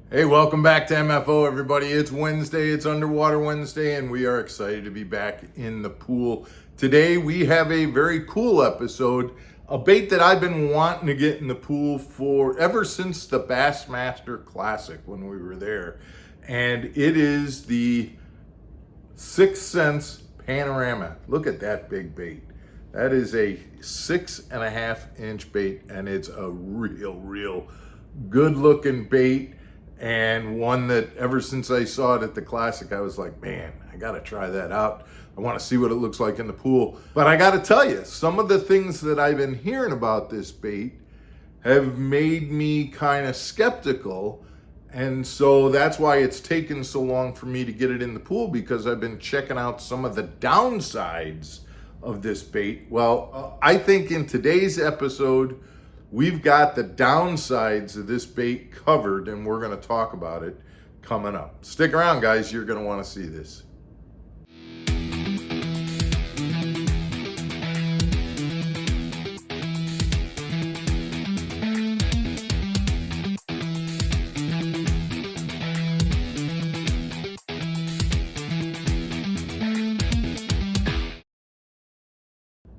Hey, welcome back to MFO, everybody. It's Wednesday, it's Underwater Wednesday, and we are excited to be back in the pool. Today, we have a very cool episode, a bait that I've been wanting to get in the pool for ever since the Bassmaster Classic when we were there. And it is the Sense Panorama. Look at that big bait. That is a 6.5-inch bait, and it's a real good looking bait. And one that ever since I saw it at the Classic, I was like, man, I gotta try that out. I wanna see what it looks like in the pool. But I gotta tell you, some of the things that I've been hearing about this bait have made me kind of skeptical. And so that's why it's taken so long for me to get it in the pool, because I've been checking out some of the downsides of this bait. Well, I think in today's episode, we've got the downsides of this bait covered, and we're going to talk about it coming up. Stick around, guys. You're going to want to see this.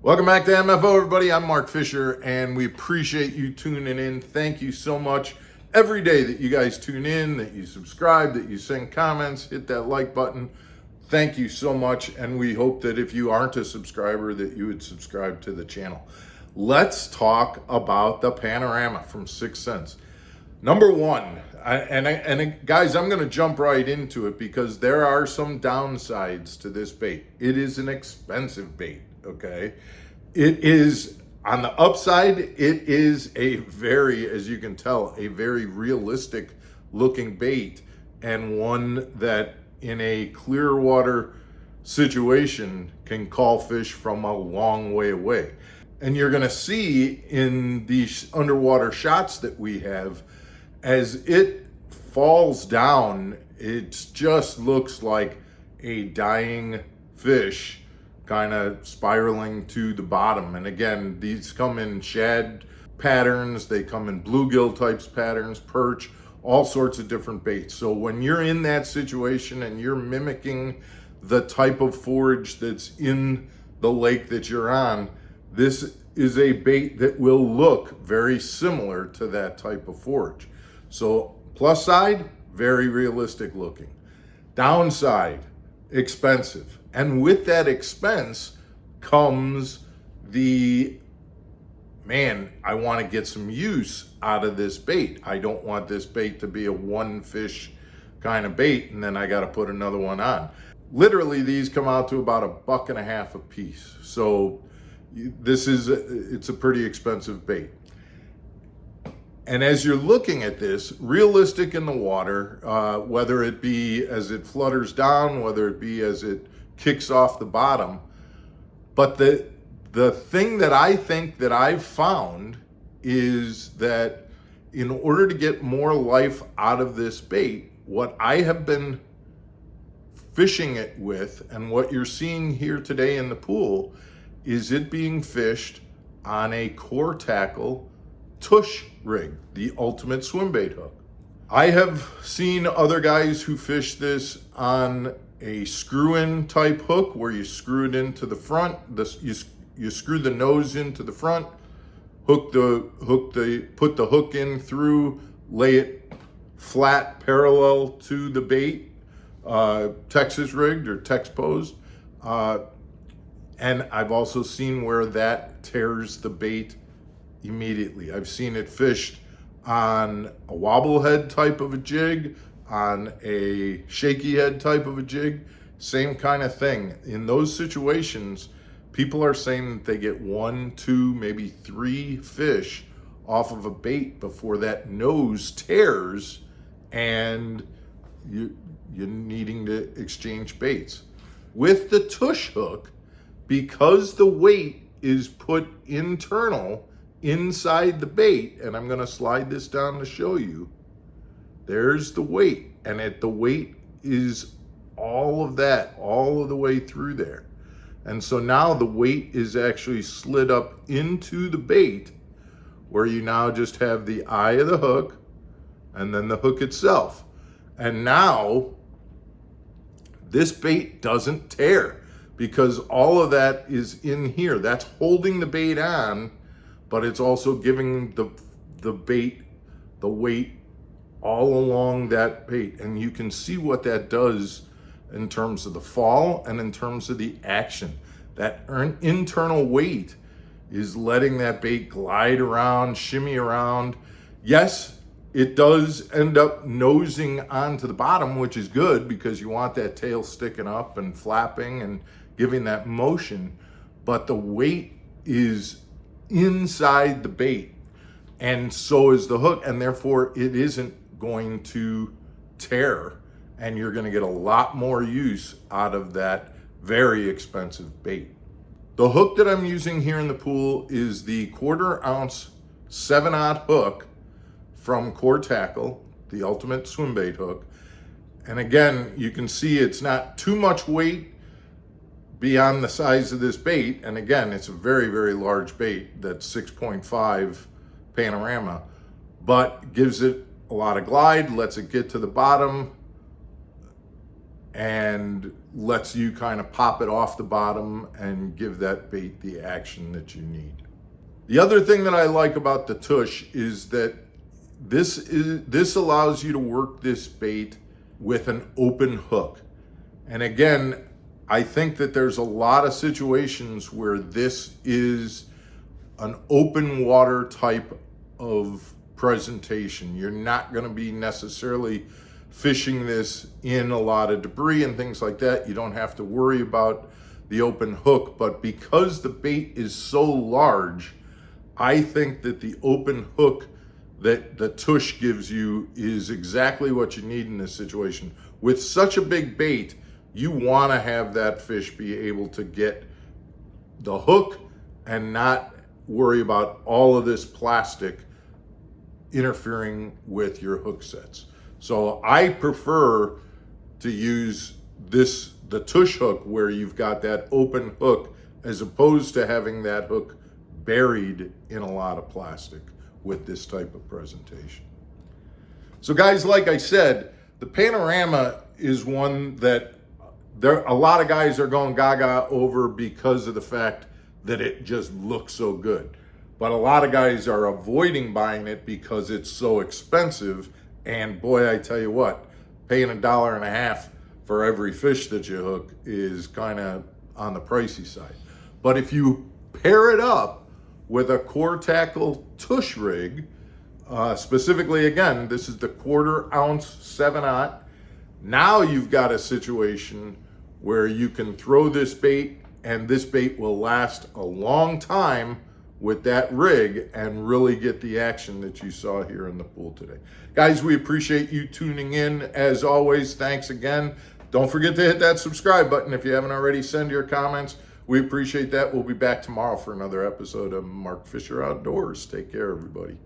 Welcome back to MFO, everybody. I'm Mark Fisher, and we appreciate you tuning in. Thank you so much every day that you guys tune in, that you subscribe, that you send comments, hit that like button. Thank you so much, and we hope that if you aren't a subscriber, that you would subscribe to the channel. Let's talk about the Panorama from Sense. Number one, guys, I'm going to jump right into it because there are some downsides to this bait. It is an expensive bait. Okay, it is on the upside. It is a very, as you can tell, a very realistic looking bait, and one that in a clear water situation can call fish from a long way away. And you're going to see in these underwater shots that we have, as it falls down, it just looks like a dying fish kind of spiraling to the bottom. And again, these come in shad patterns, they come in bluegill types patterns, perch, all sorts of different baits. So when you're in that situation and you're mimicking the type of forage that's in the lake that you're on, this is a bait that will look very similar to that type of forage. So plus side, very realistic looking. Downside, expensive. And with that expense comes the, man, I want to get some use out of this bait. I don't want this bait to be a one fish kind of bait and then I got to put another one on. Literally, these come out to about $1.50 a piece. So it's a pretty expensive bait. And as you're looking at this, realistic in the water, whether it be as it flutters down, whether it be as it kicks off the bottom. But the thing that I think that I've found is that in order to get more life out of this bait, what I have been fishing it with, and what you're seeing here today in the pool, is it being fished on a core tackle TUSH rig, the ultimate swim bait hook. I have seen other guys who fish this on a screw-in type hook where you screw it into the front. You screw the nose into the front, put the hook in through, lay it flat parallel to the bait, Texas rigged or Tex posed. And I've also seen where that tears the bait immediately. I've seen it fished on a wobble head type of a jig, on a shaky head type of a jig, same kind of thing. In those situations, people are saying that they get 1, 2, maybe 3 fish off of a bait before that nose tears and you're needing to exchange baits. With the TUSH hook, because the weight is put internal inside the bait, and I'm going to slide this down to show you, there's the weight, and the weight is all of the way through there. And so now the weight is actually slid up into the bait, where you now just have the eye of the hook and then the hook itself. And now this bait doesn't tear because all of that is in here. That's holding the bait on, but it's also giving the bait the weight all along that bait. And you can see what that does in terms of the fall and in terms of the action. That internal weight is letting that bait glide around, shimmy around. Yes, it does end up nosing onto the bottom, which is good because you want that tail sticking up and flapping and giving that motion, but the weight is inside the bait, and so is the hook, and therefore it isn't going to tear, and you're going to get a lot more use out of that very expensive bait. The hook that I'm using here in the pool is the 1/4 ounce 7/0 hook from Core Tackle, the ultimate swim bait hook. And again, you can see it's not too much weight beyond the size of this bait. And again, it's a very, very large bait that's 6.5 Panorama, but gives it a lot of glide, lets it get to the bottom, and lets you kind of pop it off the bottom and give that bait the action that you need. The other thing that I like about the TUSH is that this allows you to work this bait with an open hook. And again, I think that there's a lot of situations where this is an open water type of presentation. You're not going to be necessarily fishing this in a lot of debris and things like that. You don't have to worry about the open hook, but because the bait is so large, I think that the open hook that the TUSH gives you is exactly what you need in this situation. With such a big bait, you want to have that fish be able to get the hook and not worry about all of this plastic interfering with your hook sets. So I prefer to use the TUSH hook where you've got that open hook as opposed to having that hook buried in a lot of plastic with this type of presentation. So guys, like I said, the Panorama is one that a lot of guys are going gaga over because of the fact that it just looks so good. But a lot of guys are avoiding buying it because it's so expensive. And boy, I tell you what, paying $1.50 for every fish that you hook is kind of on the pricey side. But if you pair it up with a Core Tackle TUSH rig, specifically again, this is the 1/4 ounce 7/0. Now you've got a situation where you can throw this bait and this bait will last a long time with that rig and really get the action that you saw here in the pool today. Guys, we appreciate you tuning in. As always, thanks again. Don't forget to hit that subscribe button if you haven't already. Send your comments. We appreciate that. We'll be back tomorrow for another episode of Mark Fisher Outdoors. Take care, everybody.